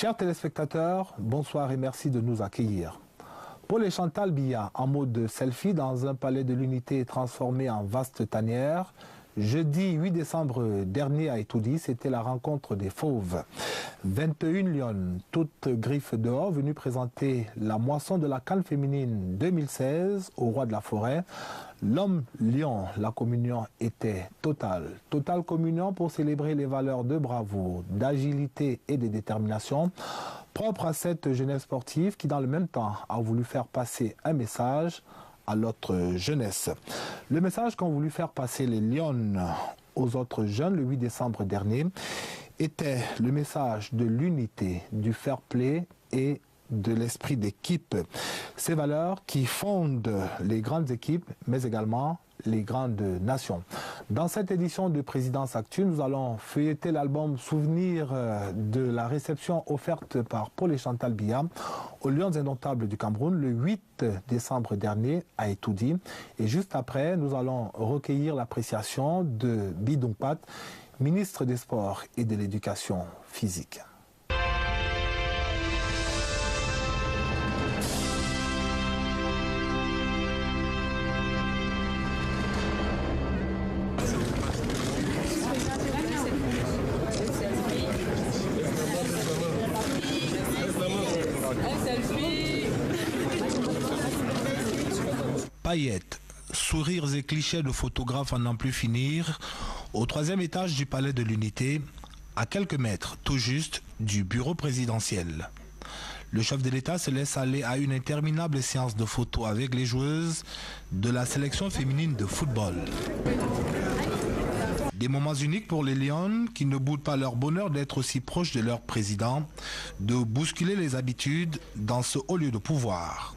Chers téléspectateurs, bonsoir et merci de nous accueillir. Paul et Chantal Biya, en mode selfie dans un palais de l'unité transformé en vaste tanière. Jeudi 8 décembre dernier à Etoudi, c'était la rencontre des fauves. 21 lionnes, toutes griffes dehors, venues présenter la moisson de la CAN féminine 2016 au roi de la forêt. L'homme lion, la communion était totale. Totale communion pour célébrer les valeurs de bravoure, d'agilité et de détermination, propre à cette jeunesse sportive qui, dans le même temps, a voulu faire passer un message à l'autre jeunesse. Le message qu'ont voulu faire passer les Lionnes aux autres jeunes le 8 décembre dernier était le message de l'unité, du fair play et de l'esprit d'équipe. Ces valeurs qui fondent les grandes équipes, mais également les grandes nations. Dans cette édition de Présidence Actu, nous allons feuilleter l'album Souvenir de la réception offerte par Paul et Chantal Biya aux Lions Indomptables du Cameroun le 8 décembre dernier à Etoudi. Et juste après, nous allons recueillir l'appréciation de Bidung Pat, ministre des Sports et de l'Éducation physique. Paillettes, sourires et clichés de photographes à n'en plus finir, au 3e étage du palais de l'Unité, à quelques mètres tout juste du bureau présidentiel. Le chef de l'État se laisse aller à une interminable séance de photos avec les joueuses de la sélection féminine de football. Des moments uniques pour les Lions qui ne boudent pas leur bonheur d'être aussi proches de leur président, de bousculer les habitudes dans ce haut lieu de pouvoir.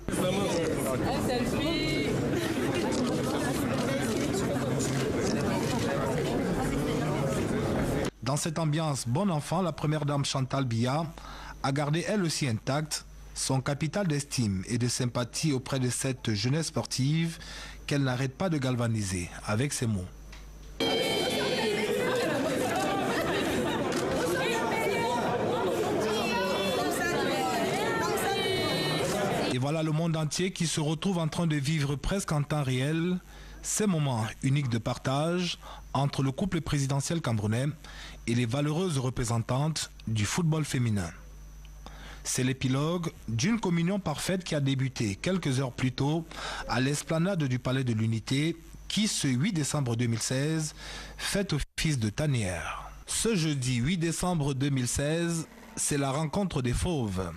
Dans cette ambiance bon enfant, la première dame Chantal Biya a gardé elle aussi intacte son capital d'estime et de sympathie auprès de cette jeunesse sportive qu'elle n'arrête pas de galvaniser avec ses mots. Et voilà le monde entier qui se retrouve en train de vivre presque en temps réel ces moments uniques de partage entre le couple présidentiel camerounais et les valeureuses représentantes du football féminin. C'est l'épilogue d'une communion parfaite qui a débuté quelques heures plus tôt à l'esplanade du Palais de l'Unité qui, ce 8 décembre 2016, fait office de tanière. Ce jeudi 8 décembre 2016, c'est la rencontre des fauves.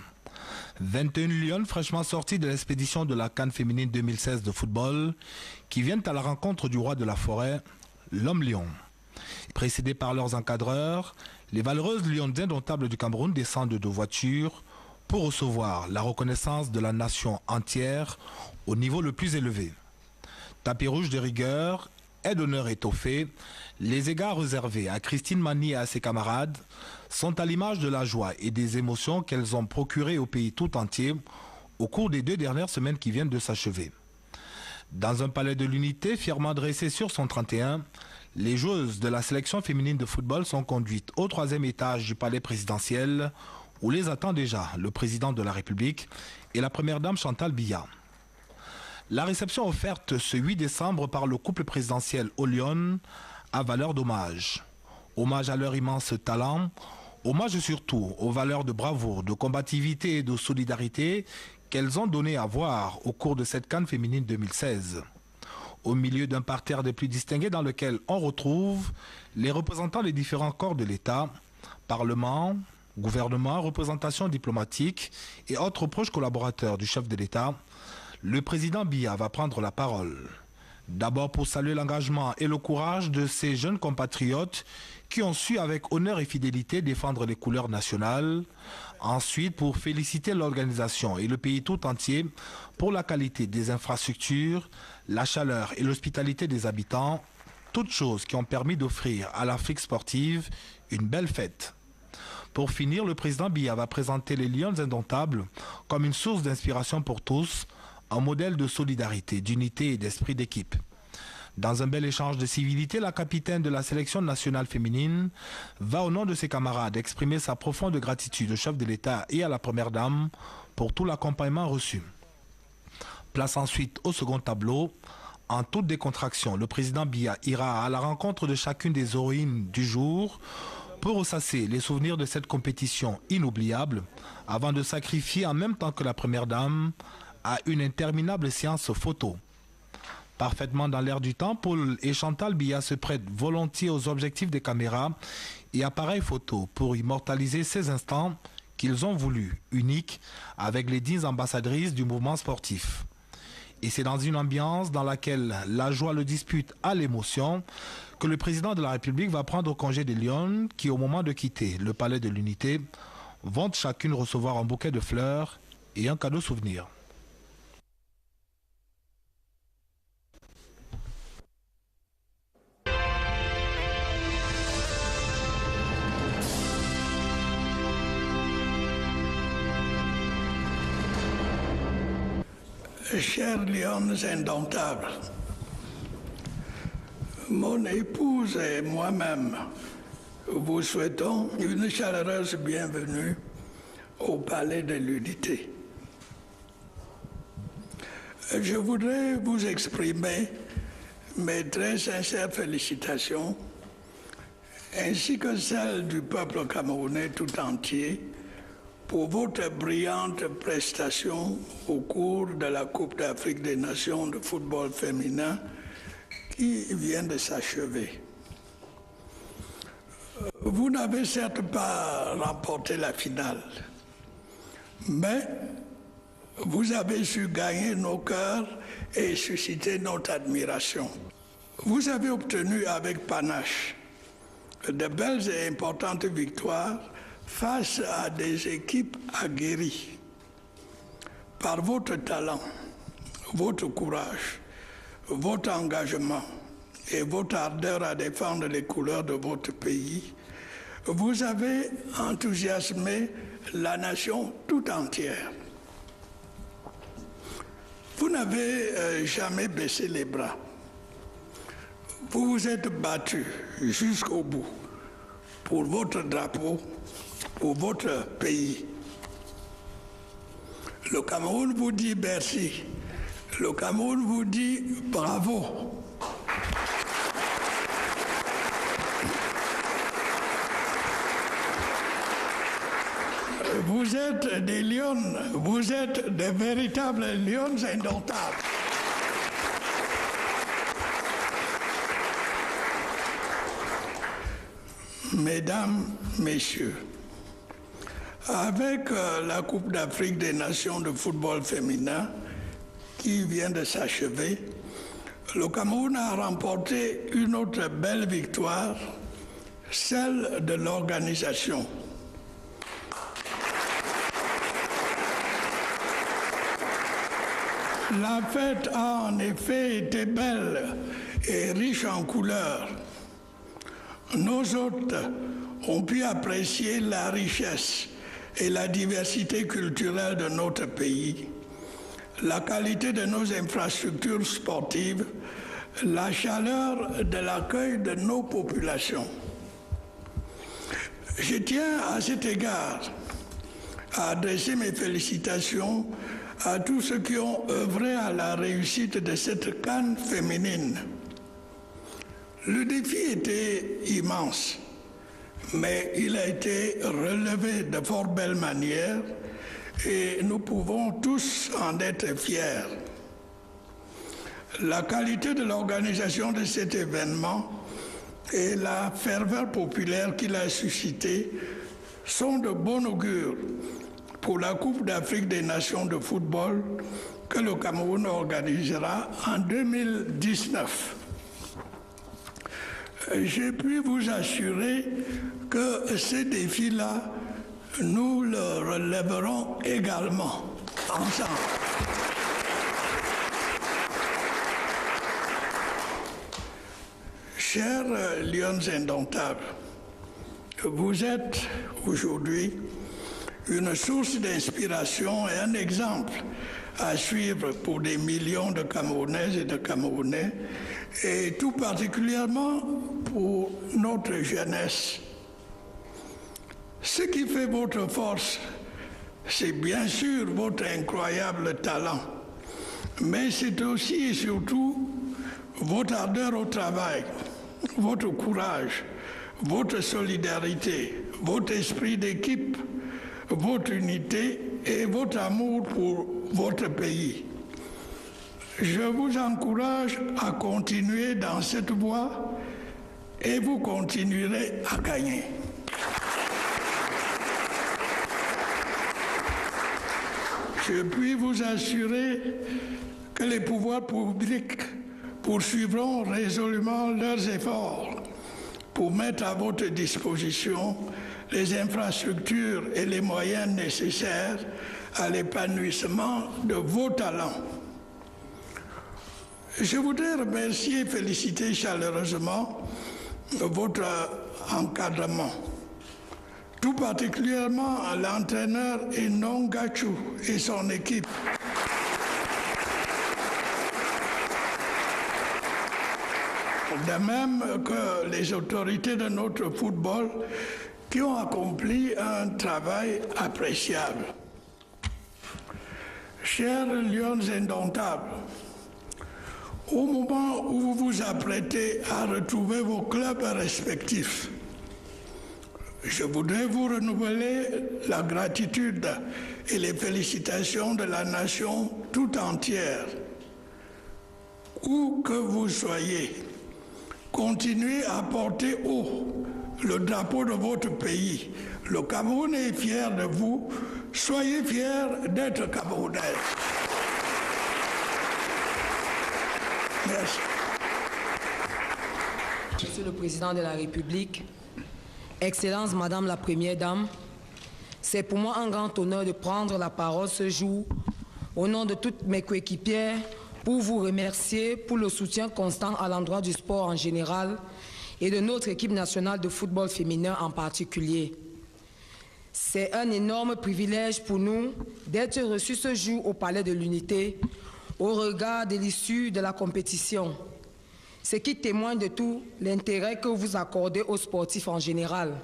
21 Lions fraîchement sortis de l'expédition de la CAN féminine 2016 de football qui viennent à la rencontre du roi de la forêt, l'homme lion. Précédés par leurs encadreurs, les valeureuses Lions indomptables du Cameroun descendent de voitures pour recevoir la reconnaissance de la nation entière au niveau le plus élevé. Tapis rouge de rigueur, aide d'honneur étoffée, les égards réservés à Christine Mani et à ses camarades sont à l'image de la joie et des émotions qu'elles ont procurées au pays tout entier au cours des 2 dernières semaines qui viennent de s'achever. Dans un palais de l'Unité fièrement dressé sur son 31, les joueuses de la sélection féminine de football sont conduites au 3e étage du palais présidentiel où les attend déjà le président de la République et la première dame Chantal Biya. La réception offerte ce 8 décembre par le couple présidentiel aux Lyon a valeur d'hommage. Hommage à leur immense talent, hommage surtout aux valeurs de bravoure, de combativité et de solidarité qu'elles ont donné à voir au cours de cette CAN féminine 2016. Au milieu d'un parterre des plus distingués dans lequel on retrouve les représentants des différents corps de l'État, Parlement, gouvernement, représentation diplomatique et autres proches collaborateurs du chef de l'État, le président Biya va prendre la parole. D'abord pour saluer l'engagement et le courage de ces jeunes compatriotes qui ont su avec honneur et fidélité défendre les couleurs nationales. Ensuite pour féliciter l'organisation et le pays tout entier pour la qualité des infrastructures, la chaleur et l'hospitalité des habitants, toutes choses qui ont permis d'offrir à l'Afrique sportive une belle fête. Pour finir, le président Biya va présenter les Lions indomptables comme une source d'inspiration pour tous, un modèle de solidarité, d'unité et d'esprit d'équipe. Dans un bel échange de civilité, la capitaine de la sélection nationale féminine va au nom de ses camarades exprimer sa profonde gratitude au chef de l'État et à la première dame pour tout l'accompagnement reçu. Place ensuite au second tableau. En toute décontraction, le président Biya ira à la rencontre de chacune des héroïnes du jour pour ressasser les souvenirs de cette compétition inoubliable avant de sacrifier en même temps que la première dame à une interminable séance photo. Parfaitement dans l'air du temps, Paul et Chantal Biya se prêtent volontiers aux objectifs des caméras et appareils photo pour immortaliser ces instants qu'ils ont voulu uniques avec les 10 ambassadrices du mouvement sportif. Et c'est dans une ambiance dans laquelle la joie le dispute à l'émotion que le président de la République va prendre congé des Lions qui, au moment de quitter le palais de l'Unité, vont chacune recevoir un bouquet de fleurs et un cadeau souvenir. Chers lions indomptables, mon épouse et moi-même vous souhaitons une chaleureuse bienvenue au Palais de l'Unité. Je voudrais vous exprimer mes très sincères félicitations ainsi que celles du peuple camerounais tout entier pour votre brillante prestation au cours de la Coupe d'Afrique des Nations de football féminin qui vient de s'achever. Vous n'avez certes pas remporté la finale, mais vous avez su gagner nos cœurs et susciter notre admiration. Vous avez obtenu avec panache de belles et importantes victoires face à des équipes aguerries. Par votre talent, votre courage, votre engagement et votre ardeur à défendre les couleurs de votre pays, vous avez enthousiasmé la nation tout entière. Vous n'avez jamais baissé les bras. Vous vous êtes battu jusqu'au bout pour votre drapeau, pour votre pays. Le Cameroun vous dit merci. Le Cameroun vous dit bravo. Vous êtes des lions, vous êtes des véritables lions indomptables. Mesdames, Messieurs, avec la Coupe d'Afrique des Nations de football féminin qui vient de s'achever, le Cameroun a remporté une autre belle victoire, celle de l'organisation. La fête a en effet été belle et riche en couleurs. Nos hôtes ont pu apprécier la richesse et la diversité culturelle de notre pays, la qualité de nos infrastructures sportives, la chaleur de l'accueil de nos populations. Je tiens à cet égard à adresser mes félicitations à tous ceux qui ont œuvré à la réussite de cette CAN féminine. Le défi était immense, mais il a été relevé de fort belle manière et nous pouvons tous en être fiers. La qualité de l'organisation de cet événement et la ferveur populaire qu'il a suscité sont de bon augure pour la Coupe d'Afrique des Nations de football que le Cameroun organisera en 2019. Je puis vous assurer que ces défis-là, nous le relèverons également ensemble. Chers lions indomptables, vous êtes aujourd'hui une source d'inspiration et un exemple à suivre pour des millions de Camerounaises et de Camerounais, et tout particulièrement pour notre jeunesse. Ce qui fait votre force, c'est bien sûr votre incroyable talent, mais c'est aussi et surtout votre ardeur au travail, votre courage, votre solidarité, votre esprit d'équipe, votre unité et votre amour pour votre pays. Je vous encourage à continuer dans cette voie et vous continuerez à gagner. Je puis vous assurer que les pouvoirs publics poursuivront résolument leurs efforts pour mettre à votre disposition les infrastructures et les moyens nécessaires à l'épanouissement de vos talents. Je voudrais remercier et féliciter chaleureusement votre encadrement, tout particulièrement l'entraîneur Enon Gachou et son équipe. De même que les autorités de notre football qui ont accompli un travail appréciable. Chers Lions indomptables, au moment où vous vous apprêtez à retrouver vos clubs respectifs, je voudrais vous renouveler la gratitude et les félicitations de la nation tout entière. Où que vous soyez, continuez à porter haut le drapeau de votre pays. Le Cameroun est fier de vous. Soyez fiers d'être Camerounais. Merci. Monsieur le Président de la République, Excellence Madame la Première Dame, c'est pour moi un grand honneur de prendre la parole ce jour au nom de toutes mes coéquipières pour vous remercier pour le soutien constant à l'endroit du sport en général et de notre équipe nationale de football féminin en particulier. C'est un énorme privilège pour nous d'être reçus ce jour au Palais de l'Unité au regard de l'issue de la compétition, ce qui témoigne de tout l'intérêt que vous accordez aux sportifs en général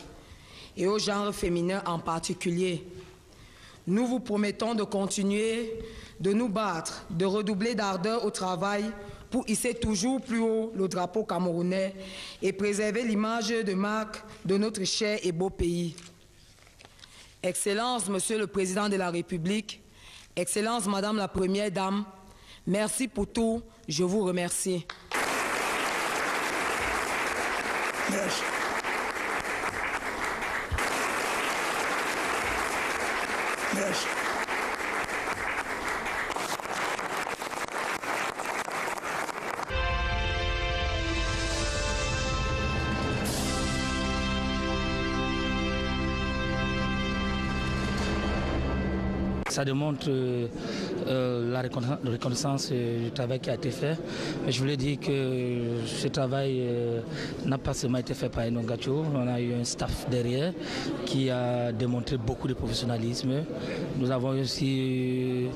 et au genre féminin en particulier. Nous vous promettons de continuer de nous battre, de redoubler d'ardeur au travail pour hisser toujours plus haut le drapeau camerounais et préserver l'image de marque de notre cher et beau pays. Excellence, Monsieur le Président de la République, Excellence, Madame la Première Dame, merci pour tout, je vous remercie. Merci. Merci. Ça démontre la reconnaissance du travail qui a été fait. Mais je voulais dire que ce travail n'a pas seulement été fait par Enon Gachou. On a eu un staff derrière qui a démontré beaucoup de professionnalisme. Nous avons aussi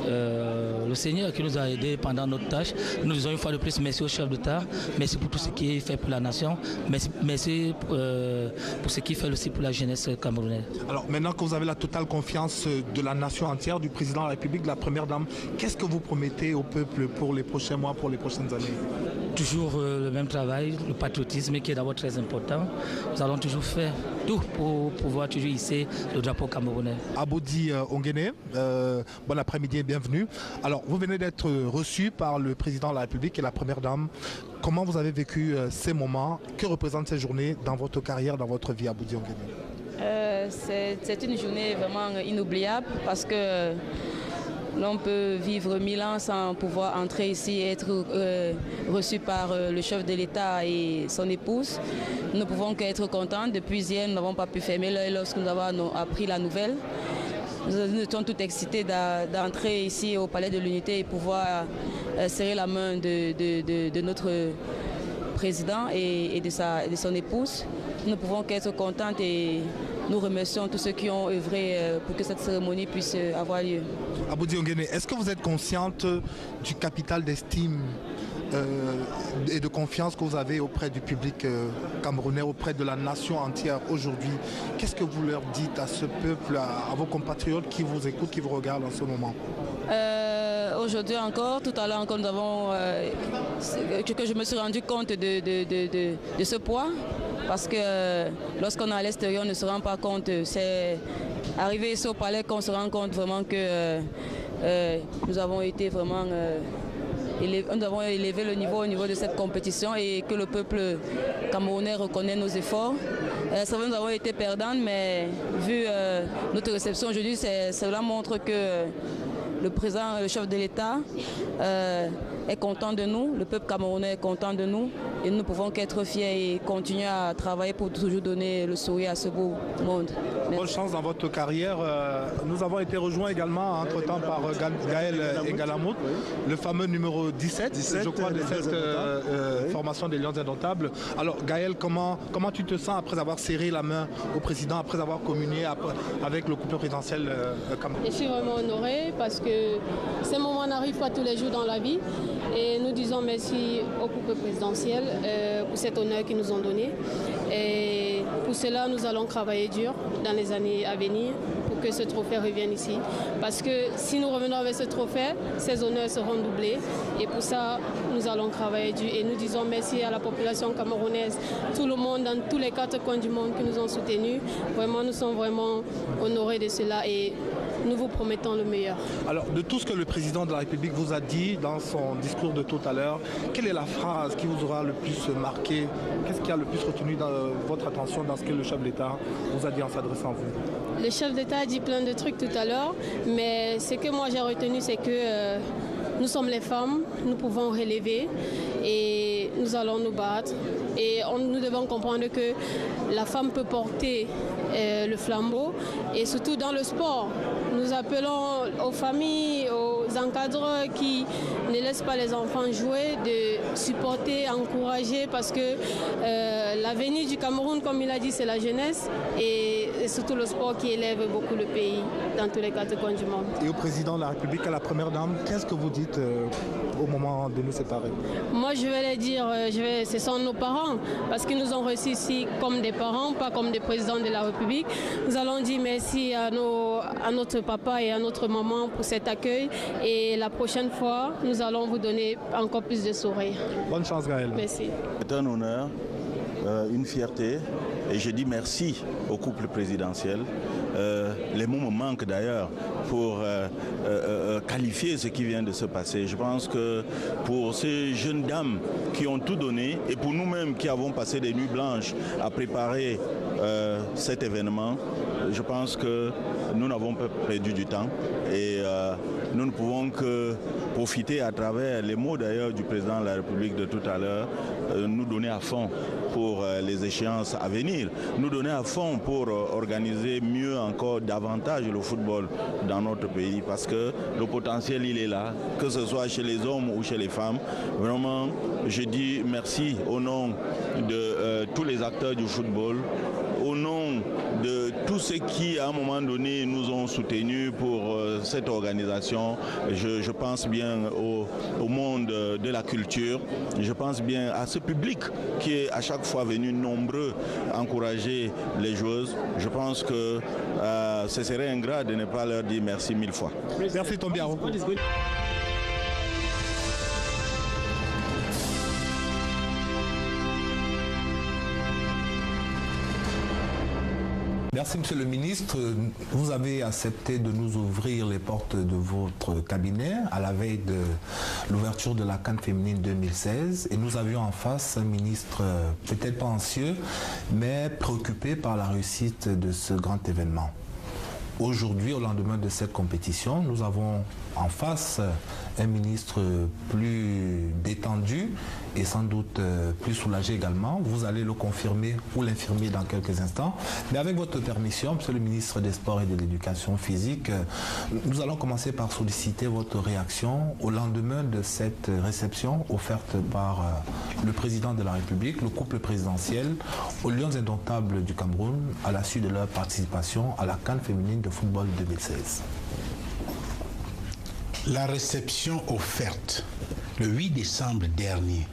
le Seigneur qui nous a aidés pendant notre tâche. Nous disons une fois de plus merci au chef d'État, merci pour tout ce qui est fait pour la nation, merci pour ce qui fait aussi pour la jeunesse camerounaise. Alors maintenant que vous avez la totale confiance de la nation entière, du président de la République, de la Première Dame, qu'est-ce que vous promettez au peuple pour les prochains mois, pour les prochaines années? Toujours le même travail, le patriotisme qui est d'abord très important. Nous allons toujours faire tout pour pouvoir toujours hisser le drapeau camerounais. Aboudi Ongene, bon après-midi et bienvenue. Alors vous venez d'être reçu par le président de la République et la Première Dame. Comment vous avez vécu ces moments? Que représentent ces journées dans votre carrière, dans votre vie, Aboudi Ongene? C'est une journée vraiment inoubliable parce que l'on peut vivre 1000 ans sans pouvoir entrer ici et être reçu par le chef de l'État et son épouse. Nous ne pouvons qu'être contents. Depuis hier, nous n'avons pas pu fermer l'œil lorsque nous avons appris la nouvelle. Nous étions tout excités d'entrer ici au Palais de l'Unité et pouvoir serrer la main de notre président et de son épouse. Nous ne pouvons qu'être contents et nous remercions tous ceux qui ont œuvré pour que cette cérémonie puisse avoir lieu. Aboudi Ongene, est-ce que vous êtes consciente du capital d'estime et de confiance que vous avez auprès du public camerounais, auprès de la nation entière aujourd'hui? Qu'est-ce que vous leur dites à ce peuple, à vos compatriotes qui vous écoutent, qui vous regardent en ce moment? Aujourd'hui encore, tout à l'heure encore, nous avons que je me suis rendu compte de ce poids, parce que lorsqu'on est à l'extérieur, on ne se rend pas compte. C'est arrivé ici au palais qu'on se rend compte vraiment que nous avons été vraiment nous avons élevé le niveau au niveau de cette compétition et que le peuple camerounais reconnaît nos efforts. C'est vrai, nous avons été perdants, mais vu notre réception aujourd'hui, cela montre que le président, le chef de l'État est content de nous, le peuple camerounais est content de nous et nous ne pouvons qu'être fiers et continuer à travailler pour toujours donner le sourire à ce beau monde. Bonne chance dans votre carrière. Nous avons été rejoints également entre-temps par Gaël Egalamout, le fameux numéro 17, je crois, de cette formation des Lions Indomptables. Alors Gaël, comment tu te sens après avoir serré la main au président, après avoir communié avec le couple présidentiel camerounais? Je suis vraiment honorée parce que ces moments n'arrivent pas tous les jours dans la vie. Et nous disons merci au couple présidentiel pour cet honneur qu'ils nous ont donné. Et pour cela, nous allons travailler dur dans les années à venir pour que ce trophée revienne ici. Parce que si nous revenons avec ce trophée, ces honneurs seront doublés. Et pour ça, nous allons travailler dur. Et nous disons merci à la population camerounaise, tout le monde, dans tous les 4 coins du monde qui nous ont soutenus. Vraiment, nous sommes vraiment honorés de cela. Et nous vous promettons le meilleur. Alors, de tout ce que le président de la République vous a dit dans son discours de tout à l'heure, quelle est la phrase qui vous aura le plus marqué? Qu'est-ce qui a le plus retenu dans votre attention dans ce que le chef de l'État vous a dit en s'adressant à vous? Le chef d'État a dit plein de trucs tout à l'heure, mais ce que moi j'ai retenu, c'est que nous sommes les femmes, nous pouvons relever et nous allons nous battre. Et nous devons comprendre que la femme peut porter le flambeau et surtout dans le sport. Nous appelons aux familles, aux encadreurs qui ne laissent pas les enfants jouer, de supporter, encourager parce que l'avenir du Cameroun, comme il a dit, c'est la jeunesse et surtout le sport qui élève beaucoup le pays dans tous les 4 coins du monde. Et au président de la République, à la première dame, qu'est-ce que vous dites au moment de nous séparer? Moi, je vais les dire, ce sont nos parents parce qu'ils nous ont reçus ici comme des parents, pas comme des présidents de la République. Nous allons dire merci à notre papa et à notre maman pour cet accueil et la prochaine fois, nous allons vous donner encore plus de sourires. Bonne chance, Gaël. Merci. C'est un honneur, une fierté et je dis merci au couple présidentiel. Les mots me manquent d'ailleurs pour qualifier ce qui vient de se passer. Je pense que pour ces jeunes dames qui ont tout donné et pour nous-mêmes qui avons passé des nuits blanches à préparer cet événement, je pense que nous n'avons pas perdu du temps et nous ne pouvons que profiter à travers les mots d'ailleurs du président de la République de tout à l'heure, nous donner à fond pour les échéances à venir, nous donner à fond pour organiser mieux encore davantage le football dans notre pays parce que le potentiel il est là, que ce soit chez les hommes ou chez les femmes. Vraiment, je dis merci au nom de tous les acteurs du football, au nom de tous ceux qui à un moment donné nous ont soutenus pour cette organisation. Je pense bien au monde de la culture, je pense bien à ce public qui est à chaque fois venu nombreux encourager les joueuses. Je pense que ce serait ingrat de ne pas leur dire merci 1000 fois. Merci Tombiaro. Merci Monsieur le Ministre. Vous avez accepté de nous ouvrir les portes de votre cabinet à la veille de l'ouverture de la CAN féminine 2016 et nous avions en face un ministre peut-être pas anxieux mais préoccupé par la réussite de ce grand événement. Aujourd'hui, au lendemain de cette compétition, nous avons en face un ministre plus détendu et sans doute plus soulagé également. Vous allez le confirmer ou l'infirmer dans quelques instants. Mais avec votre permission, Monsieur le ministre des Sports et de l'Éducation physique, nous allons commencer par solliciter votre réaction au lendemain de cette réception offerte par le président de la République, le couple présidentiel, aux Lions indomptables du Cameroun à la suite de leur participation à la CAN féminine de football 2016. La réception offerte le 8 décembre dernier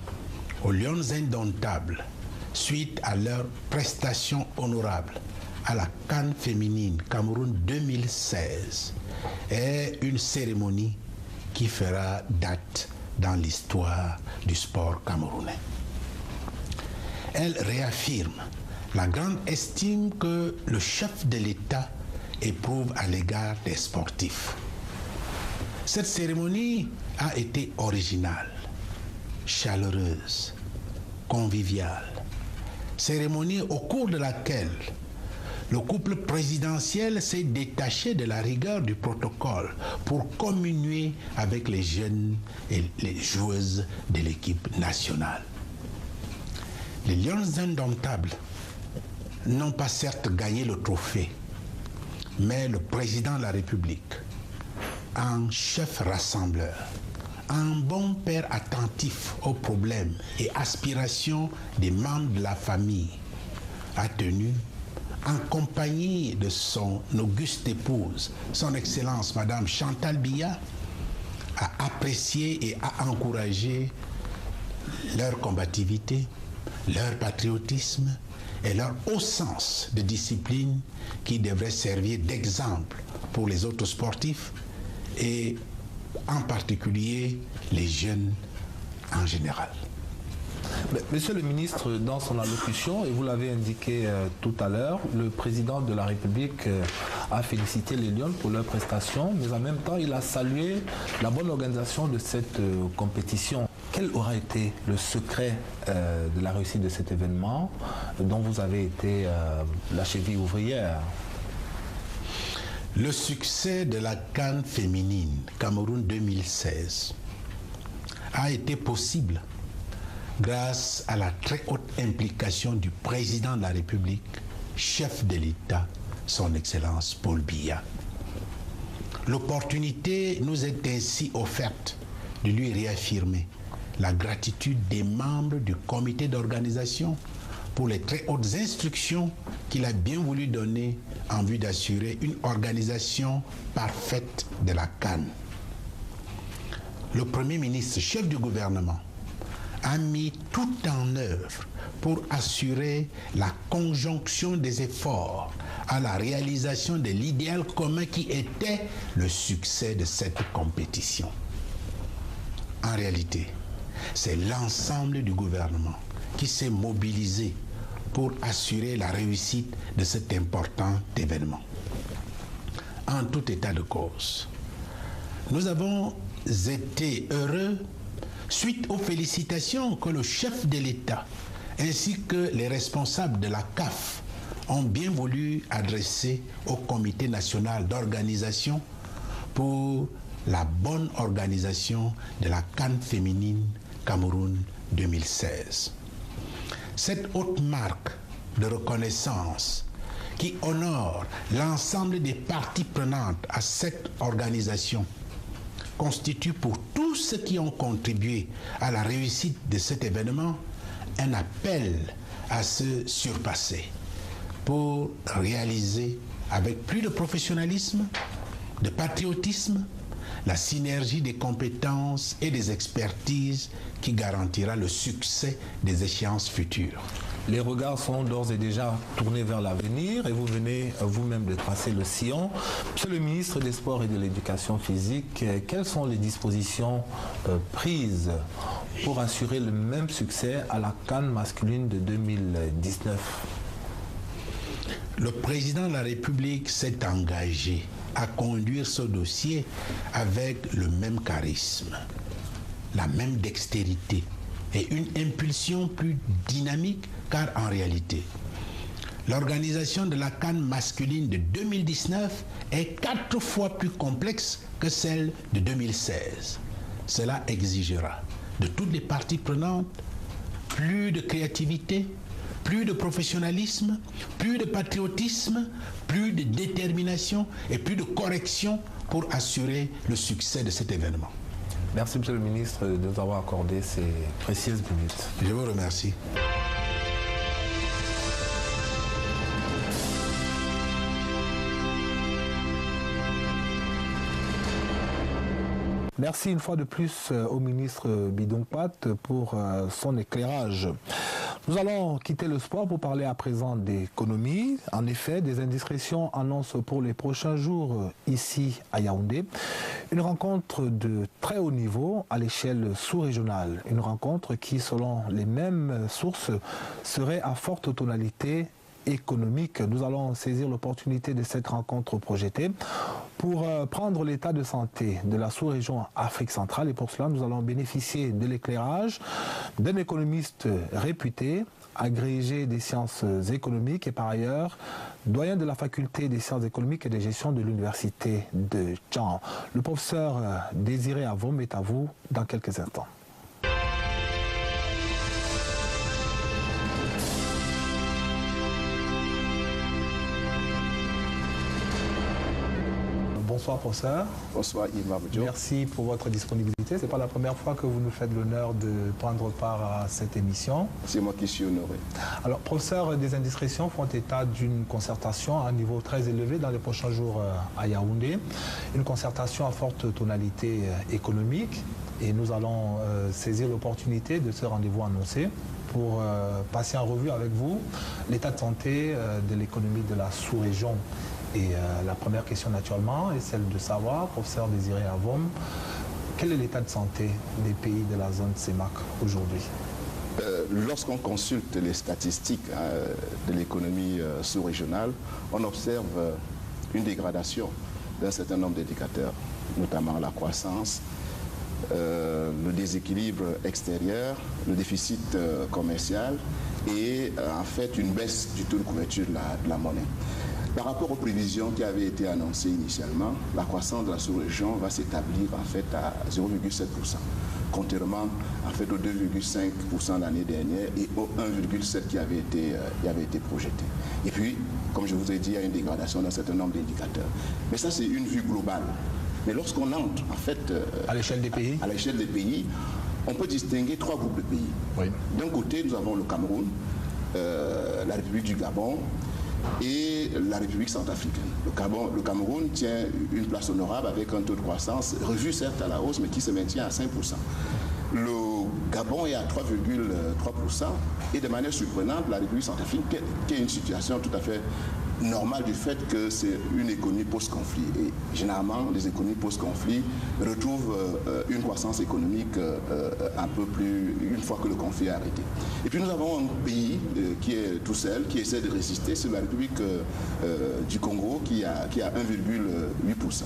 aux Lions indomptables suite à leur prestation honorable à la CAN féminine Cameroun 2016 est une cérémonie qui fera date dans l'histoire du sport camerounais. Elle réaffirme la grande estime que le chef de l'État éprouve à l'égard des sportifs. Cette cérémonie a été originale, chaleureuse, conviviale. Cérémonie au cours de laquelle le couple présidentiel s'est détaché de la rigueur du protocole pour communier avec les jeunes et les joueuses de l'équipe nationale. Les Lions indomptables n'ont pas certes gagné le trophée, mais le président de la République, un chef rassembleur, un bon père attentif aux problèmes et aspirations des membres de la famille, a tenu, en compagnie de son auguste épouse, son Excellence Madame Chantal Biya, à apprécier et à encourager leur combativité, leur patriotisme et leur haut sens de discipline qui devrait servir d'exemple pour les autres sportifs et en particulier les jeunes en général. Monsieur le ministre, dans son allocution, et vous l'avez indiqué tout à l'heure, le président de la République a félicité les Lions pour leurs prestations, mais en même temps, il a salué la bonne organisation de cette compétition. Quel aura été le secret de la réussite de cet événement dont vous avez été la cheville ouvrière? Le succès de la CAN féminine Cameroun 2016 a été possible grâce à la très haute implication du président de la République, chef de l'État, son Excellence Paul Biya. L'opportunité nous est ainsi offerte de lui réaffirmer la gratitude des membres du comité d'organisation pour les très hautes instructions qu'il a bien voulu donner en vue d'assurer une organisation parfaite de la CAN. Le Premier ministre, chef du gouvernement, a mis tout en œuvre pour assurer la conjonction des efforts à la réalisation de l'idéal commun qui était le succès de cette compétition. En réalité, c'est l'ensemble du gouvernement qui s'est mobilisé pour assurer la réussite de cet important événement. En tout état de cause, nous avons été heureux suite aux félicitations que le chef de l'État ainsi que les responsables de la CAF ont bien voulu adresser au Comité national d'organisation pour la bonne organisation de la CAN féminine Cameroun 2016. Cette haute marque de reconnaissance qui honore l'ensemble des parties prenantes à cette organisation constitue pour tous ceux qui ont contribué à la réussite de cet événement un appel à se surpasser pour réaliser avec plus de professionnalisme, de patriotisme, la synergie des compétences et des expertises qui garantira le succès des échéances futures. Les regards sont d'ores et déjà tournés vers l'avenir et vous venez vous-même de tracer le sillon. Monsieur le ministre des Sports et de l'Éducation physique, quelles sont les dispositions prises pour assurer le même succès à la CAN masculine de 2019? Le président de la République s'est engagé à conduire ce dossier avec le même charisme, la même dextérité et une impulsion plus dynamique, car en réalité, l'organisation de la CAN masculine de 2019 est 4 fois plus complexe que celle de 2016. Cela exigera de toutes les parties prenantes plus de créativité, plus de professionnalisme, plus de patriotisme, plus de détermination et plus de correction pour assurer le succès de cet événement. Merci, Monsieur le ministre, de nous avoir accordé ces précieuses minutes. Je vous remercie. Merci une fois de plus au ministre Bidongpat pour son éclairage. Nous allons quitter le sport pour parler à présent d'économie. En effet, des indiscrétions annoncent pour les prochains jours ici à Yaoundé une rencontre de très haut niveau à l'échelle sous-régionale. Une rencontre qui, selon les mêmes sources, serait à forte tonalité économique. Nous allons saisir l'opportunité de cette rencontre projetée pour prendre l'état de santé de la sous-région Afrique centrale, et pour cela nous allons bénéficier de l'éclairage d'un économiste réputé, agrégé des sciences économiques et par ailleurs doyen de la faculté des sciences économiques et de gestion de l'université de Tchang. Le professeur Désiré Avom est à vous dans quelques instants. Bonsoir professeur. Bonsoir Imam Diop. Merci pour votre disponibilité. Ce n'est pas la première fois que vous nous faites l'honneur de prendre part à cette émission. C'est moi qui suis honoré. Alors professeur, des indiscrétions font état d'une concertation à un niveau très élevé dans les prochains jours à Yaoundé. Une concertation à forte tonalité économique et nous allons saisir l'opportunité de ce rendez-vous annoncé pour passer en revue avec vous l'état de santé de l'économie de la sous-région. Et la première question naturellement est celle de savoir, professeur Désiré Avom, quel est l'état de santé des pays de la zone CEMAC aujourd'hui? Lorsqu'on consulte les statistiques de l'économie sous-régionale, on observe une dégradation d'un certain nombre d'indicateurs, notamment la croissance, le déséquilibre extérieur, le déficit commercial et en fait une baisse du taux de couverture de la monnaie. Par rapport aux prévisions qui avaient été annoncées initialement, la croissance de la sous-région va s'établir en fait à 0,7%, contrairement en fait aux 2,5% l'année dernière et au 1,7% qui avait été projeté. Et puis, comme je vous ai dit, il y a une dégradation d'un certain nombre d'indicateurs. Mais ça, c'est une vue globale. Mais lorsqu'on entre en fait à l'échelle des pays, on peut distinguer trois groupes de pays. Oui. D'un côté, nous avons le Cameroun, la République du Gabon et la République centrafricaine. Le Cameroun tient une place honorable avec un taux de croissance revu certes à la hausse mais qui se maintient à 5%. Le Gabon est à 3,3% et de manière surprenante la République centrafricaine qui est une situation tout à fait normale du fait que c'est une économie post-conflit et généralement les économies post-conflit retrouvent une croissance économique un peu plus une fois que le conflit est arrêté. Et puis nous avons un pays qui est tout seul, qui essaie de résister, c'est la République du Congo qui a 1,8%.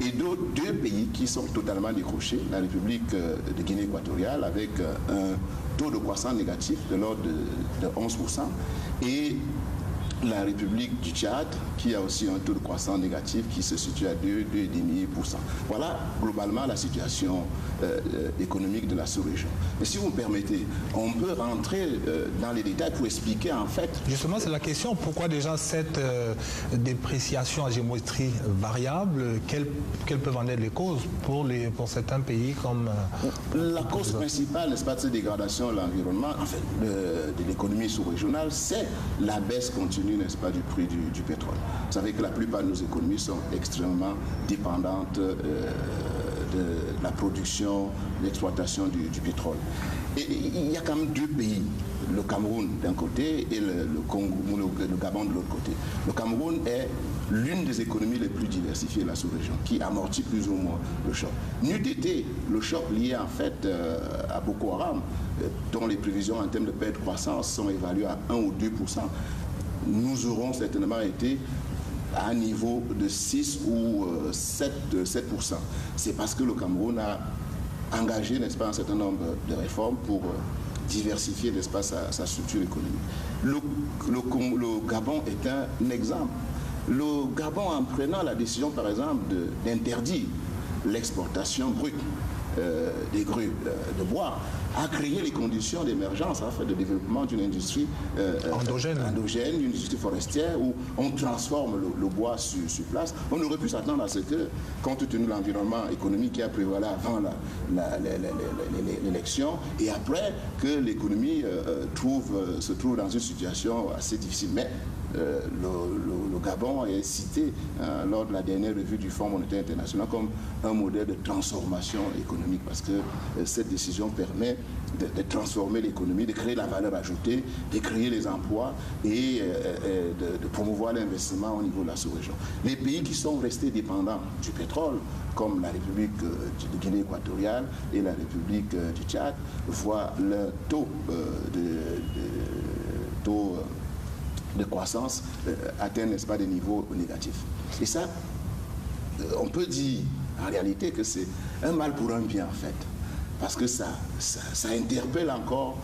Et deux pays qui sont totalement décrochés, la République de Guinée équatoriale avec un taux de croissance négatif de l'ordre de 11% et la République du Tchad, qui a aussi un taux de croissance négatif qui se situe à 2,5%. Voilà globalement la situation économique de la sous-région. Et si vous me permettez, on peut rentrer dans les détails pour expliquer en fait... Justement, c'est la question. Pourquoi déjà cette dépréciation à géométrie variable? Quelles peuvent en être les causes pour certains pays comme... La cause principale, n'est-ce pas, de cette dégradation de l'environnement, en fait, de l'économie sous-régionale, c'est la baisse continue, n'est-ce pas, du prix du pétrole. Vous savez que la plupart de nos économies sont extrêmement dépendantes de la production, de l'exploitation du pétrole. Et il y a quand même deux pays, le Cameroun d'un côté et le Gabon de l'autre côté. Le Cameroun est l'une des économies les plus diversifiées de la sous-région, qui amortit plus ou moins le choc. N'eût été le choc lié en fait à Boko Haram, dont les prévisions en termes de perte de croissance sont évaluées à 1 ou 2%, nous aurons certainement été à un niveau de 6 ou 7%. C'est parce que le Cameroun a engagé, n'est-ce pas, un certain nombre de réformes pour diversifier, n'est-ce pas, sa structure économique. Le Gabon est un exemple. Le Gabon, en prenant la décision, par exemple, d'interdire l'exportation brute des grues de bois, a créé les conditions d'émergence en fait, de développement d'une industrie endogène, une industrie forestière où on transforme le bois sur place. On aurait pu s'attendre à ce que, compte tenu de l'environnement économique qui a prévalu avant l'élection et après, que l'économie se trouve dans une situation assez difficile. Mais le Gabon est cité lors de la dernière revue du Fonds monétaire international comme un modèle de transformation économique parce que cette décision permet de transformer l'économie, de créer la valeur ajoutée, de créer les emplois et de promouvoir l'investissement au niveau de la sous-région. Les pays qui sont restés dépendants du pétrole, comme la République de Guinée équatoriale et la République du Tchad, voient leur taux de croissance atteindre, n'est-ce pas, des niveaux négatifs. Et ça, on peut dire en réalité que c'est un mal pour un bien en fait. Parce que ça interpelle encore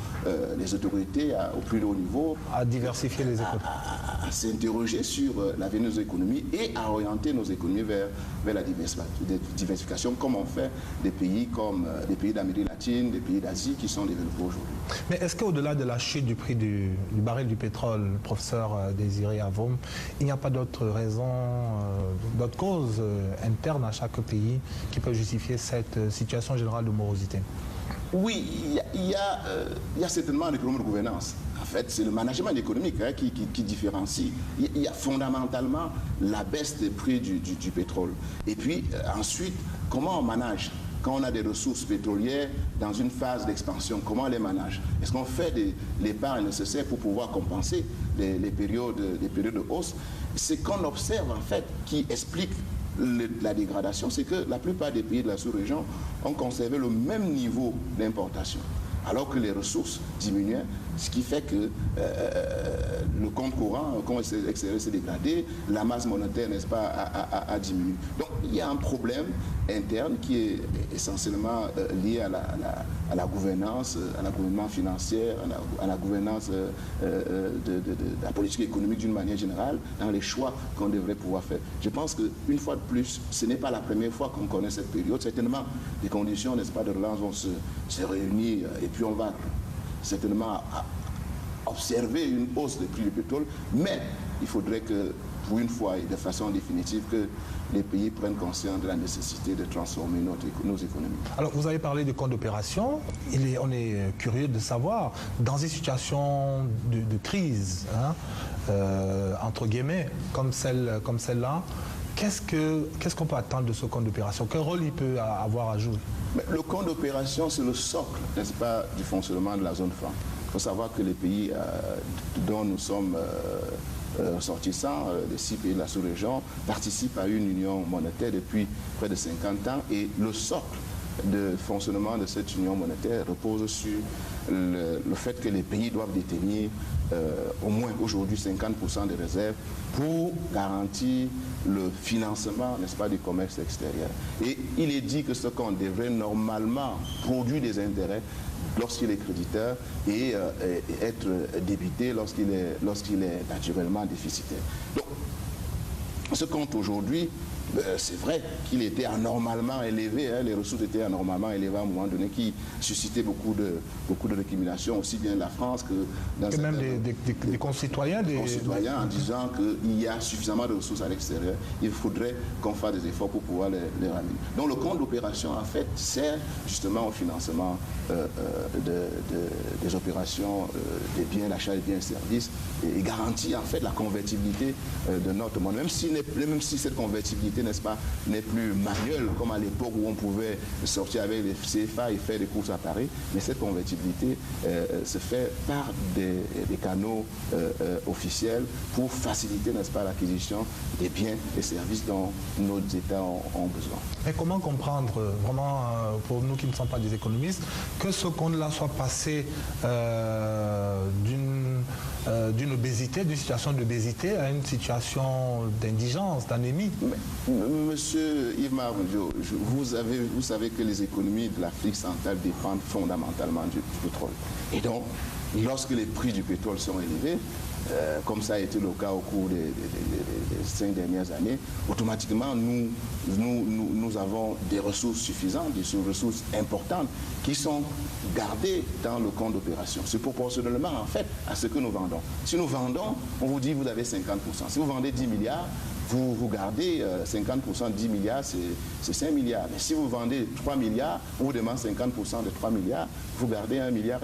les autorités au plus haut niveau à diversifier les économies, à s'interroger sur l'avenir de nos économies et à orienter nos économies vers la diversification comme on fait des pays comme des pays d'Amérique latine, des pays d'Asie qui sont développés aujourd'hui. Mais est-ce qu'au-delà de la chute du prix du baril du pétrole, professeur Désiré Avom, il n'y a pas d'autres raisons, d'autres causes internes à chaque pays qui peuvent justifier cette situation générale de morosité? Oui, il y a certainement des problèmes de gouvernance. En fait, c'est le management économique qui différencie. Il y a fondamentalement la baisse des prix du pétrole. Et puis, ensuite, comment on manage? Quand on a des ressources pétrolières dans une phase d'expansion, comment on les manage? Est-ce qu'on fait l'épargne nécessaire pour pouvoir compenser les périodes de hausse? Ce qu'on observe, en fait, qui explique la dégradation, c'est que la plupart des pays de la sous-région ont conservé le même niveau d'importation, alors que les ressources diminuaient, ce qui fait que le compte courant, quand l'extérieur s'est dégradé, la masse monétaire, n'est-ce pas, a diminué. Donc il y a un problème interne qui est essentiellement lié à la gouvernance, à la gouvernance financière, à la gouvernance de la politique économique d'une manière générale, dans les choix qu'on devrait pouvoir faire. Je pense qu'une fois de plus, ce n'est pas la première fois qu'on connaît cette période. Certainement, les conditions, n'est-ce pas, de relance vont se réunir et puis on va certainement observer une hausse des prix du pétrole, mais il faudrait que, pour une fois et de façon définitive, que les pays prennent conscience de la nécessité de transformer nos économies. Alors, vous avez parlé de compte d'opération. On est curieux de savoir, dans une situation de crise, entre guillemets, comme celle-là, qu'est-ce qu'on peut attendre de ce compte d'opération? Quel rôle il peut avoir à jouer? Le compte d'opération, c'est le socle, n'est-ce pas, du fonctionnement de la zone franc. Il faut savoir que les pays dont nous sommes ressortissants, les 6 pays de la sous-région, participent à une union monétaire depuis près de 50 ans et le socle de fonctionnement de cette union monétaire repose sur le fait que les pays doivent détenir au moins aujourd'hui 50% des réserves pour garantir le financement, n'est-ce pas, du commerce extérieur. Et il est dit que ce compte devrait normalement produire des intérêts lorsqu'il est créditeur et être débité lorsqu'il est naturellement déficitaire. Donc, ce compte aujourd'hui, c'est vrai qu'il était anormalement élevé, les ressources étaient anormalement élevées à un moment donné, qui suscitait beaucoup de récriminations, aussi bien la France que dans et même des concitoyens. Des concitoyens en disant qu'il y a suffisamment de ressources à l'extérieur, il faudrait qu'on fasse des efforts pour pouvoir les ramener. Donc le compte d'opération, en fait, sert justement au financement des opérations, des biens, l'achat des biens et services, et garantit en fait la convertibilité de notre monnaie, même si cette convertibilité, n'est-ce pas, n'est plus manuelle comme à l'époque où on pouvait sortir avec les CFA et faire des courses à Paris, mais cette convertibilité se fait par des canaux officiels pour faciliter, n'est-ce pas, l'acquisition des biens et services dont nos États ont besoin. Mais comment comprendre, vraiment, pour nous qui ne sommes pas des économistes, que ce compte-là soit passé d'une obésité, d'une situation d'obésité à une situation d'indigence, d'anémie? Monsieur Yves Marvio, vous savez que les économies de l'Afrique centrale dépendent fondamentalement du pétrole. Et donc, lorsque les prix du pétrole sont élevés, comme ça a été le cas au cours des 5 dernières années, automatiquement, nous avons des ressources suffisantes, des ressources importantes qui sont gardées dans le compte d'opération. C'est proportionnellement, en fait, à ce que nous vendons. Si nous vendons, on vous dit vous avez 50%. Si vous vendez 10 milliards, vous gardez 50% de 10 milliards, c'est 5 milliards. Mais si vous vendez 3 milliards, on vous demande 50% de 3 milliards, vous gardez 1,5 milliard.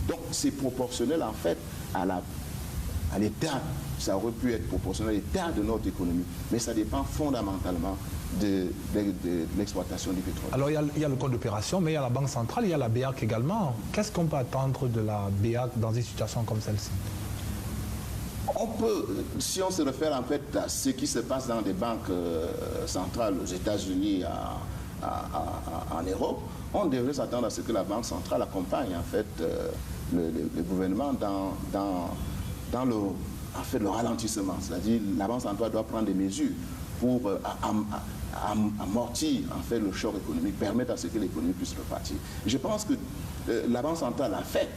Donc, c'est proportionnel, en fait, à l'état, ça aurait pu être proportionnel à l'état de notre économie, mais ça dépend fondamentalement de l'exploitation du pétrole. Alors il y a le compte d'opération, mais il y a la Banque centrale, il y a la BEAC également. Qu'est-ce qu'on peut attendre de la BEAC dans une situation comme celle-ci? On peut, si on se réfère en fait à ce qui se passe dans des banques centrales aux États-Unis, en Europe, on devrait s'attendre à ce que la Banque centrale accompagne en fait le gouvernement dans le ralentissement. C'est-à-dire la Banque centrale doit prendre des mesures pour amortir en fait le choc économique, permettre à ce que l'économie puisse repartir. Je pense que la Banque centrale a fait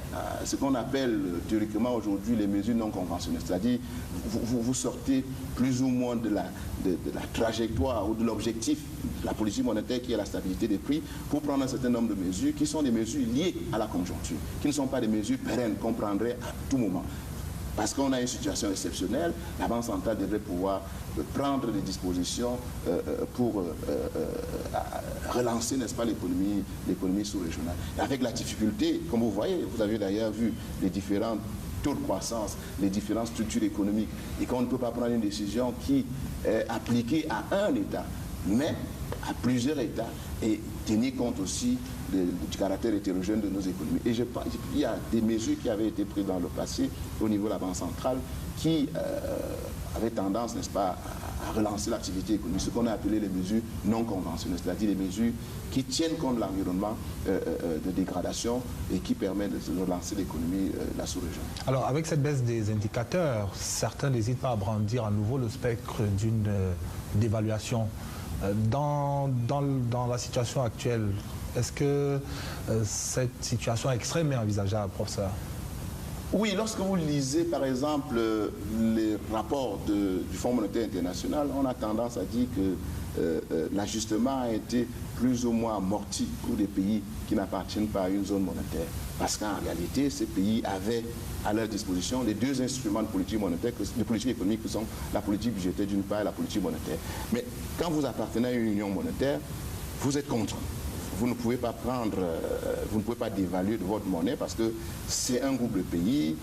ce qu'on appelle théoriquement aujourd'hui les mesures non conventionnelles, c'est-à-dire vous sortez plus ou moins de la trajectoire ou de l'objectif de la politique monétaire qui est la stabilité des prix pour prendre un certain nombre de mesures qui sont des mesures liées à la conjoncture, qui ne sont pas des mesures pérennes qu'on prendrait à tout moment. Parce qu'on a une situation exceptionnelle, la Banque centrale devrait pouvoir prendre des dispositions pour relancer, n'est-ce pas, l'économie sous-régionale. Avec la difficulté, comme vous voyez, vous avez d'ailleurs vu les différents taux de croissance, les différentes structures économiques, et qu'on ne peut pas prendre une décision qui est appliquée à un État, mais à plusieurs États, et tenir compte aussi du caractère hétérogène de nos économies. Et il y a des mesures qui avaient été prises dans le passé au niveau de la Banque centrale qui avaient tendance, n'est-ce pas, à relancer l'activité économique, ce qu'on a appelé les mesures non conventionnelles, c'est-à-dire les mesures qui tiennent compte de l'environnement de dégradation et qui permettent de relancer l'économie de la sous-région. Alors, avec cette baisse des indicateurs, certains n'hésitent pas à brandir à nouveau le spectre d'une dévaluation. Dans la situation actuelle, est-ce que cette situation extrême est envisageable, professeur? Oui, lorsque vous lisez par exemple les rapports du Fonds monétaire international, on a tendance à dire que l'ajustement a été plus ou moins amorti pour des pays qui n'appartiennent pas à une zone monétaire. Parce qu'en réalité, ces pays avaient à leur disposition les deux instruments de politique monétaire, de politique économique, qui sont la politique budgétaire d'une part et la politique monétaire. Mais quand vous appartenez à une union monétaire, vous êtes contraint. Vous ne pouvez pas prendre, vous ne pouvez pas dévaluer de votre monnaie parce que c'est un groupe de pays.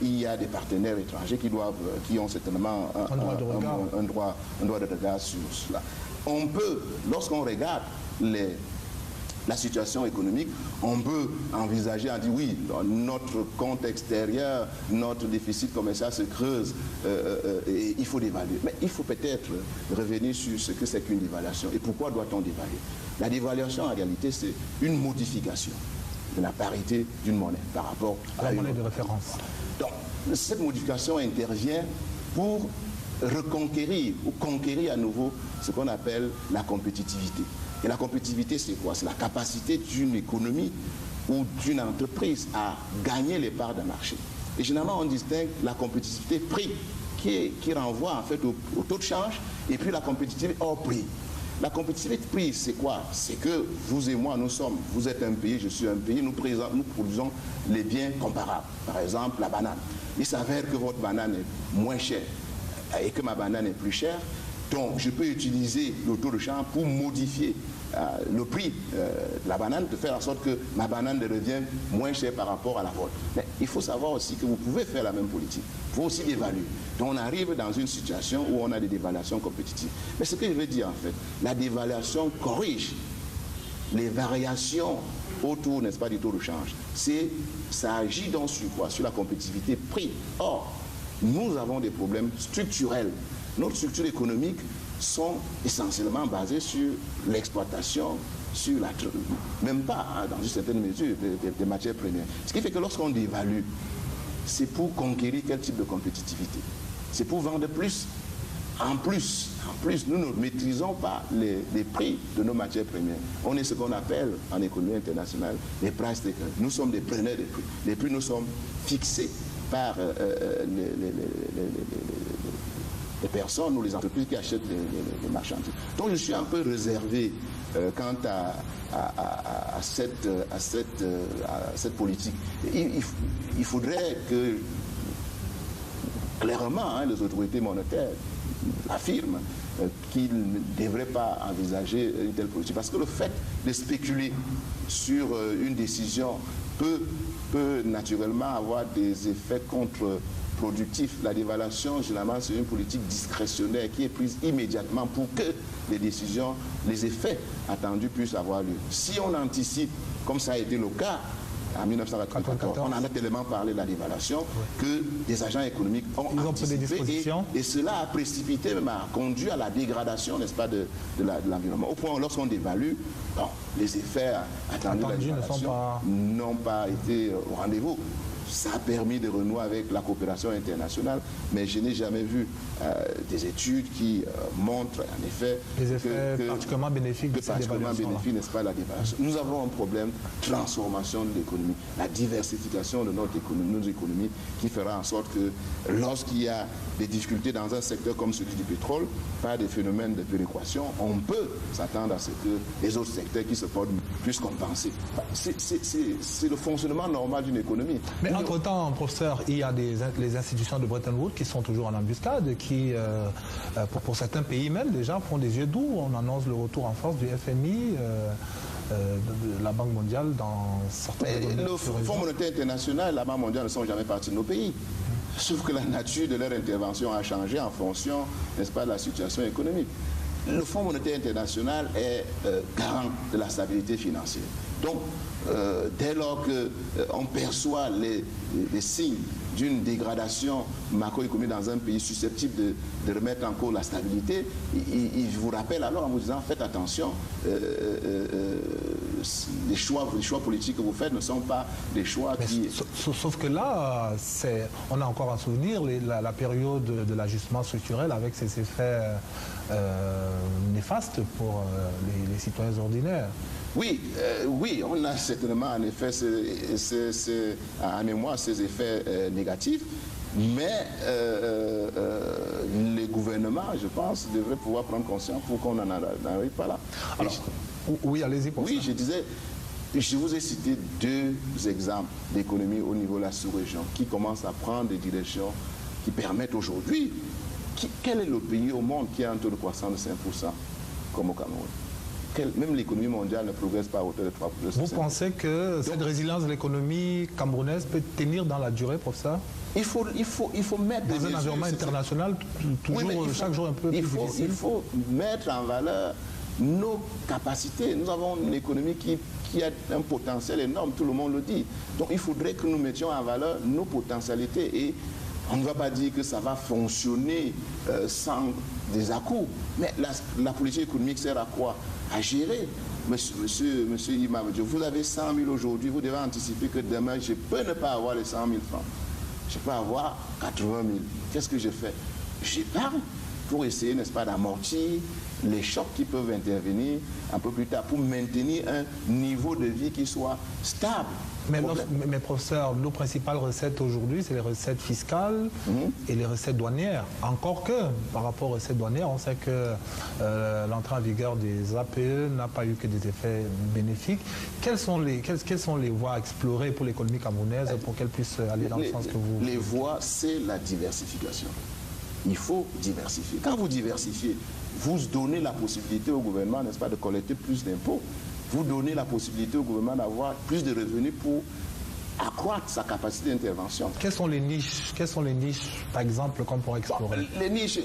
Il y a des partenaires étrangers qui ont certainement un droit de regard sur cela. On peut, lorsqu'on regarde la situation économique, on peut envisager, on dit oui, notre compte extérieur, notre déficit commercial se creuse et il faut dévaluer. Mais il faut peut-être revenir sur ce que c'est qu'une dévaluation et pourquoi doit-on dévaluer. La dévaluation, en réalité, c'est une modification de la parité d'une monnaie par rapport à la monnaie de référence. Donc, cette modification intervient pour reconquérir ou conquérir à nouveau ce qu'on appelle la compétitivité. Et la compétitivité, c'est quoi? C'est la capacité d'une économie ou d'une entreprise à gagner les parts d'un marché. Et généralement, on distingue la compétitivité prix, qui renvoie en fait au taux de change, et puis la compétitivité hors prix. La compétitivité prix, c'est quoi? C'est que vous et moi, vous êtes un pays, je suis un pays, nous produisons les biens comparables. Par exemple, la banane. Il s'avère que votre banane est moins chère et que ma banane est plus chère. Donc, je peux utiliser le taux de change pour modifier le prix de la banane, de faire en sorte que ma banane devient moins chère par rapport à la vôtre. Mais il faut savoir aussi que vous pouvez faire la même politique. Il faut aussi dévaluer. Donc, on arrive dans une situation où on a des dévaluations compétitives. Mais ce que je veux dire, en fait, la dévaluation corrige les variations autour, n'est-ce pas, du taux de change. Ça agit donc sur quoi? Sur la compétitivité prix. Or, nous avons des problèmes structurels. Notre structure économique sont essentiellement basées sur l'exploitation, sur même pas dans une certaine mesure des matières premières. Ce qui fait que lorsqu'on dévalue, c'est pour conquérir quel type de compétitivité? C'est pour vendre plus. En plus, nous ne maîtrisons pas les prix de nos matières premières. On est ce qu'on appelle en économie internationale les price takers. Nous sommes des preneurs des prix. Les prix nous sommes fixés par les personnes ou les entreprises qui achètent les marchandises. Donc je suis un peu réservé quant à cette politique. Il faudrait que clairement les autorités monétaires affirment qu'ils ne devraient pas envisager une telle politique. Parce que le fait de spéculer sur une décision peut naturellement avoir des effets contre-productifs. La dévaluation, généralement, c'est une politique discrétionnaire qui est prise immédiatement pour que les décisions, les effets attendus puissent avoir lieu. Si on anticipe, comme ça a été le cas en 1994, on en a tellement parlé de la dévaluation que des agents économiques ont anticipé et cela a précipité, même a conduit à la dégradation, n'est-ce pas, de l'environnement. Au point où lorsqu'on dévalue, les effets attendus de la dévaluation n'ont pas été au rendez-vous. Ça a permis de renouer avec la coopération internationale, mais je n'ai jamais vu des études qui montrent en effet les effets particulièrement bénéfiques de cette dévaluation, n'est-ce pas, la dévaluation. Nous avons un problème de transformation de l'économie, la diversification de nos économies qui fera en sorte que lorsqu'il y a des difficultés dans un secteur comme celui du pétrole, par des phénomènes de péréquation, on peut s'attendre à ce que les autres secteurs qui se portent puissent compenser. C'est le fonctionnement normal d'une économie. Mais entre-temps, professeur, il y a les institutions de Bretton Woods qui sont toujours en embuscade, qui, pour certains pays même, déjà, font des yeux doux. On annonce le retour en force du FMI, de la Banque mondiale dans certains domaines. Le Fonds monétaire international et la Banque mondiale ne sont jamais partis de nos pays. Sauf que la nature de leur intervention a changé en fonction, n'est-ce pas, de la situation économique. Le Fonds monétaire international est garant de la stabilité financière. Donc, dès lors qu'on perçoit les signes d'une dégradation macroéconomique dans un pays susceptible de remettre en cause la stabilité, il vous rappelle alors en vous disant faites attention, les choix politiques que vous faites ne sont pas des choix qui... Sauf que là, on a encore en souvenir la période de l'ajustement structurel avec ses effets néfastes pour les citoyens ordinaires. Oui, on a certainement en effet en mémoire ces effets négatifs, mais les gouvernements, je pense, devraient pouvoir prendre conscience pour qu'on n'en arrive pas là. Alors, oui, allez-y. Oui, je disais, je vous ai cité deux exemples d'économie au niveau de la sous-région qui commencent à prendre des directions qui permettent aujourd'hui. Quel est le pays au monde qui a un taux de croissance de 5% comme au Cameroun? Même l'économie mondiale ne progresse pas à hauteur de 3%. Vous pensez que cette résilience de l'économie camerounaise peut tenir dans la durée, professeur? Il faut mettre dans un environnement international toujours, chaque jour un peu plus difficile. Il faut mettre en valeur nos capacités. Nous avons une économie qui a un potentiel énorme, tout le monde le dit. Donc il faudrait que nous mettions en valeur nos potentialités et on ne va pas dire que ça va fonctionner sans des à-coups. Mais la politique économique sert à quoi? À gérer. Monsieur Imam, vous avez 100 000 aujourd'hui, vous devez anticiper que demain, je peux ne pas avoir les 100 000 francs. Je peux avoir 80 000. Qu'est-ce que je fais? J'épargne pour essayer, n'est-ce pas, d'amortir les chocs qui peuvent intervenir un peu plus tard pour maintenir un niveau de vie qui soit stable. Mais professeur, nos principales recettes aujourd'hui, c'est les recettes fiscales et les recettes douanières. Encore que, par rapport aux recettes douanières, on sait que l'entrée en vigueur des APE n'a pas eu que des effets bénéfiques. Quelles sont les voies à explorer pour l'économie camerounaise pour qu'elle puisse aller dans le sens que vous... Les voies, c'est la diversification. Il faut diversifier. Quand vous diversifiez, vous donnez la possibilité au gouvernement, n'est-ce pas, de collecter plus d'impôts. Vous donnez la possibilité au gouvernement d'avoir plus de revenus pour accroître sa capacité d'intervention. Quelles sont les niches, par exemple, qu'on pourrait explorer? Les niches,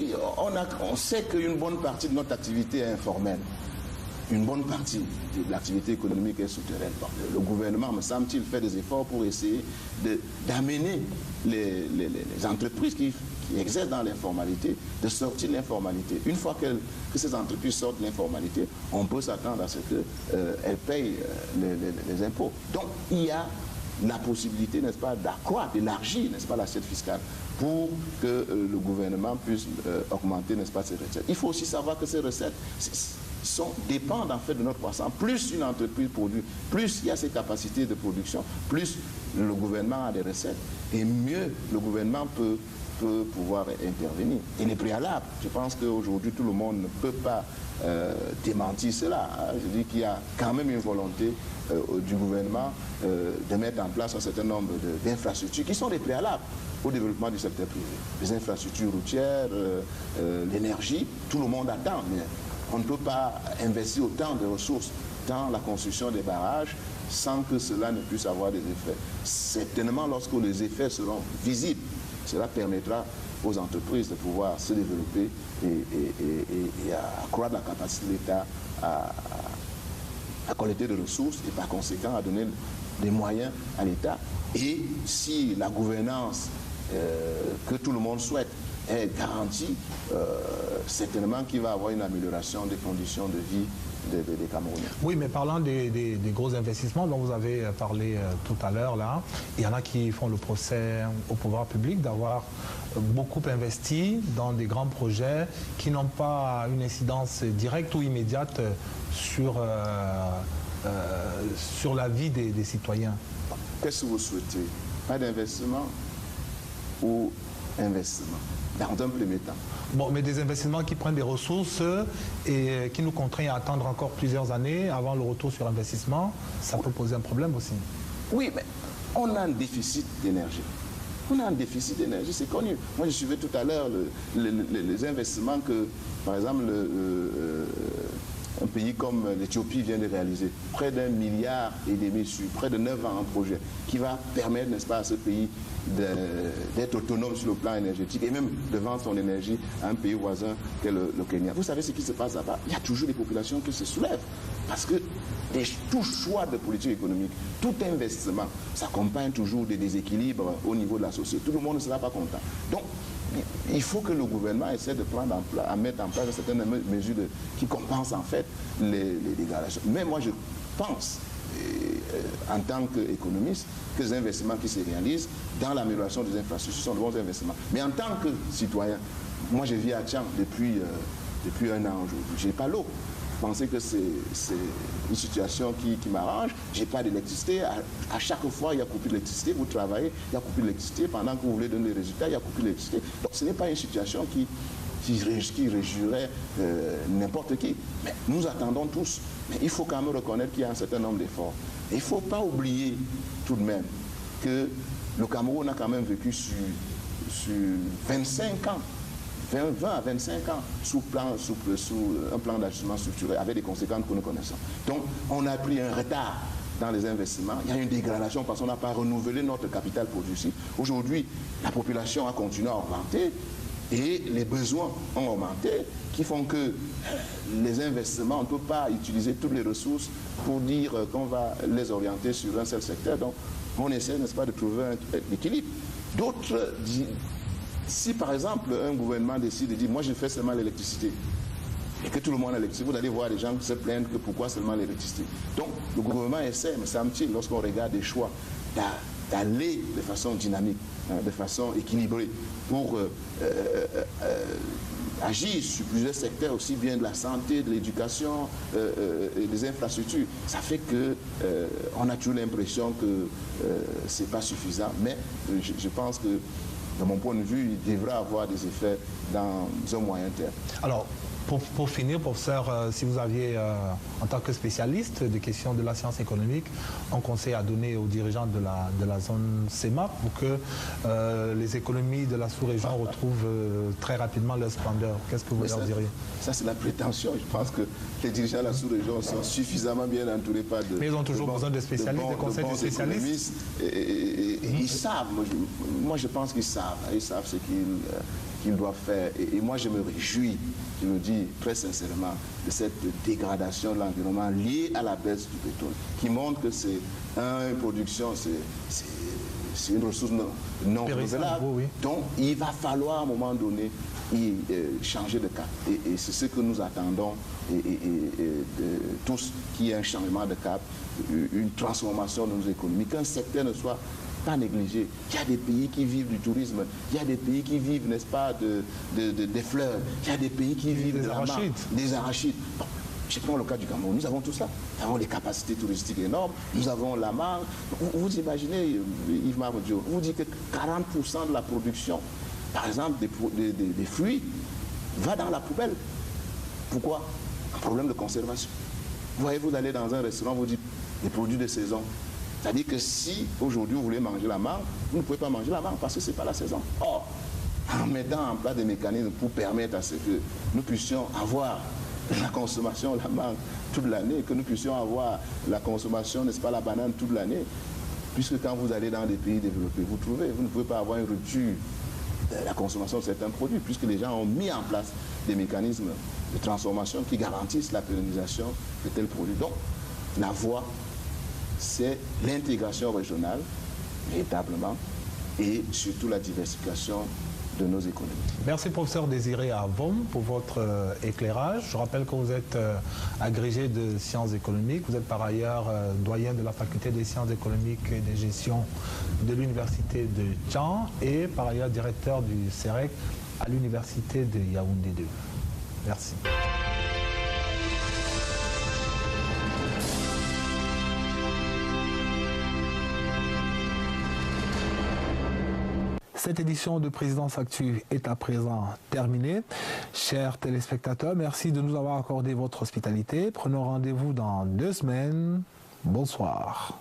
on sait qu'une bonne partie de notre activité est informelle. Une bonne partie de l'activité économique est souterraine. Le gouvernement, me semble-t-il, fait des efforts pour essayer d'amener les entreprises qui exercent dans l'informalité, de sortir de l'informalité. Une fois que ces entreprises sortent de l'informalité, on peut s'attendre à ce qu'elles payent les impôts. Donc, il y a la possibilité, n'est-ce pas, d'accroître, d'élargir, n'est-ce pas, l'assiette fiscale pour que le gouvernement puisse augmenter, n'est-ce pas, ses recettes. Il faut aussi savoir que ces recettes, dépendent en fait de notre croissance. Plus une entreprise produit, plus il y a ses capacités de production, plus le gouvernement a des recettes, et mieux le gouvernement peut pouvoir intervenir. Et les préalables, je pense qu'aujourd'hui tout le monde ne peut pas démentir cela. Je dis qu'il y a quand même une volonté du gouvernement de mettre en place un certain nombre d'infrastructures qui sont des préalables au développement du secteur privé. Les infrastructures routières, l'énergie, tout le monde attend, mais on ne peut pas investir autant de ressources dans la construction des barrages sans que cela ne puisse avoir des effets. Certainement, lorsque les effets seront visibles, cela permettra aux entreprises de pouvoir se développer et accroître la capacité de l'État à collecter des ressources et par conséquent à donner des moyens à l'État. Et si la gouvernance que tout le monde souhaite est garantie, certainement qu'il va y avoir une amélioration des conditions de vie des Camerounais. Oui, mais parlant des gros investissements dont vous avez parlé tout à l'heure, là, il y en a qui font le procès au pouvoir public d'avoir beaucoup investi dans des grands projets qui n'ont pas une incidence directe ou immédiate sur la vie des citoyens. Qu'est-ce que vous souhaitez? Pas d'investissement ou investissement? Dans un premier temps. Bon, mais des investissements qui prennent des ressources et qui nous contraignent à attendre encore plusieurs années avant le retour sur investissement, ça peut poser un problème aussi. Oui, mais on a un déficit d'énergie. On a un déficit d'énergie, c'est connu. Moi, je suivais tout à l'heure les investissements que, par exemple, un pays comme l'Éthiopie vient de réaliser. Près d'1,5 milliard sur près de 9 ans un projet qui va permettre, n'est-ce pas, à ce pays d'être autonome sur le plan énergétique et même de vendre son énergie à un pays voisin qu'est le Kenya. Vous savez ce qui se passe là-bas? Il y a toujours des populations qui se soulèvent parce que tout choix de politique économique, tout investissement s'accompagne toujours des déséquilibres au niveau de la société. Tout le monde ne sera pas content. Donc, il faut que le gouvernement essaie de mettre en place certaines mesures qui compensent en fait les dégradations. Mais moi je pense, en tant qu'économiste, que les investissements qui se réalisent dans l'amélioration des infrastructures sont de bons investissements. Mais en tant que citoyen, moi je vis à Tchang depuis 1 an aujourd'hui. Je n'ai pas l'eau. Pensez que c'est une situation qui m'arrange. Je n'ai pas d'électricité. À chaque fois, il y a coupé d'électricité. Vous travaillez, il y a coupé d'électricité. Pendant que vous voulez donner des résultats, il y a coupé d'électricité. Donc ce n'est pas une situation qui réjouirait n'importe qui. Mais nous attendons tous. Mais il faut quand même reconnaître qu'il y a un certain nombre d'efforts. Et il ne faut pas oublier tout de même que le Cameroun a quand même vécu sur 25 ans. 20 à 25 ans sous un plan d'ajustement structuré avec des conséquences que nous connaissons. Donc on a pris un retard dans les investissements, il y a une dégradation parce qu'on n'a pas renouvelé notre capital productif. Aujourd'hui, la population a continué à augmenter et les besoins ont augmenté qui font que les investissements, on ne peut pas utiliser toutes les ressources pour dire qu'on va les orienter sur un seul secteur. Donc on essaie, n'est-ce pas, de trouver un équilibre. D'autres disent, si par exemple un gouvernement décide de dire moi je fais seulement l'électricité et que tout le monde a l'électricité, vous allez voir des gens qui se plaignent que pourquoi seulement l'électricité. Donc le gouvernement essaie, me semble-t-il, lorsqu'on regarde des choix, d'aller de façon dynamique, de façon équilibrée pour agir sur plusieurs secteurs, aussi bien de la santé, de l'éducation, des infrastructures. Ça fait qu'on a toujours l'impression que ce n'est pas suffisant, mais je pense que de mon point de vue, il devra avoir des effets dans un moyen terme. Alors, pour finir, professeur, si vous aviez, en tant que spécialiste des questions de la science économique, un conseil à donner aux dirigeants de la zone CEMAP pour que les économies de la sous-région retrouvent très rapidement leur splendeur, qu'est-ce que vous leur diriez? Ça, c'est la prétention. Je pense que les dirigeants de la sous-région sont suffisamment bien entourés par mais ils ont toujours besoin de spécialistes, de conseils de spécialistes. Et ils savent, moi je pense qu'ils savent ce qu'ils doivent faire. Et moi je me réjouis, je le dis très sincèrement, de cette dégradation de l'environnement liée à la baisse du pétrole, qui montre que c'est une production, c'est une ressource non renouvelable. Oui. Donc il va falloir à un moment donné changer de cap. Et c'est ce que nous attendons de tous, qu'il y ait un changement de cap, une transformation de nos économies, qu'un secteur ne soit pas négligé. Il y a des pays qui vivent du tourisme, il y a des pays qui vivent, n'est-ce pas, des fleurs, il y a des pays qui vivent de la marque, des arachides. Bon, Je prends le cas du Cameroun, nous avons tout ça. Nous avons des capacités touristiques énormes, nous avons la marque. Vous imaginez, Yves Maroudio, vous dites que 40% de la production, par exemple des fruits, va dans la poubelle. Pourquoi? Un problème de conservation. Vous voyez, vous allez dans un restaurant, vous dites des produits de saison. C'est-à-dire que si aujourd'hui vous voulez manger la mangue, vous ne pouvez pas manger la mangue parce que ce n'est pas la saison. Or, en mettant en place des mécanismes pour permettre à ce que nous puissions avoir la consommation de la mangue toute l'année, que nous puissions avoir la consommation, n'est-ce pas, la banane toute l'année, puisque quand vous allez dans des pays développés, vous ne pouvez pas avoir une rupture de la consommation de certains produits, puisque les gens ont mis en place des mécanismes de transformation qui garantissent la pérennisation de tels produits. Donc, la voie, c'est l'intégration régionale, véritablement, et surtout la diversification de nos économies. Merci professeur Désiré Avom pour votre éclairage. Je rappelle que vous êtes agrégé de sciences économiques. Vous êtes par ailleurs doyen de la faculté des sciences économiques et de gestion de l'université de Tchang et par ailleurs directeur du CEREC à l'université de Yaoundé 2. Merci. Cette édition de Présidence Actu est à présent terminée. Chers téléspectateurs, merci de nous avoir accordé votre hospitalité. Prenons rendez-vous dans 2 semaines. Bonsoir.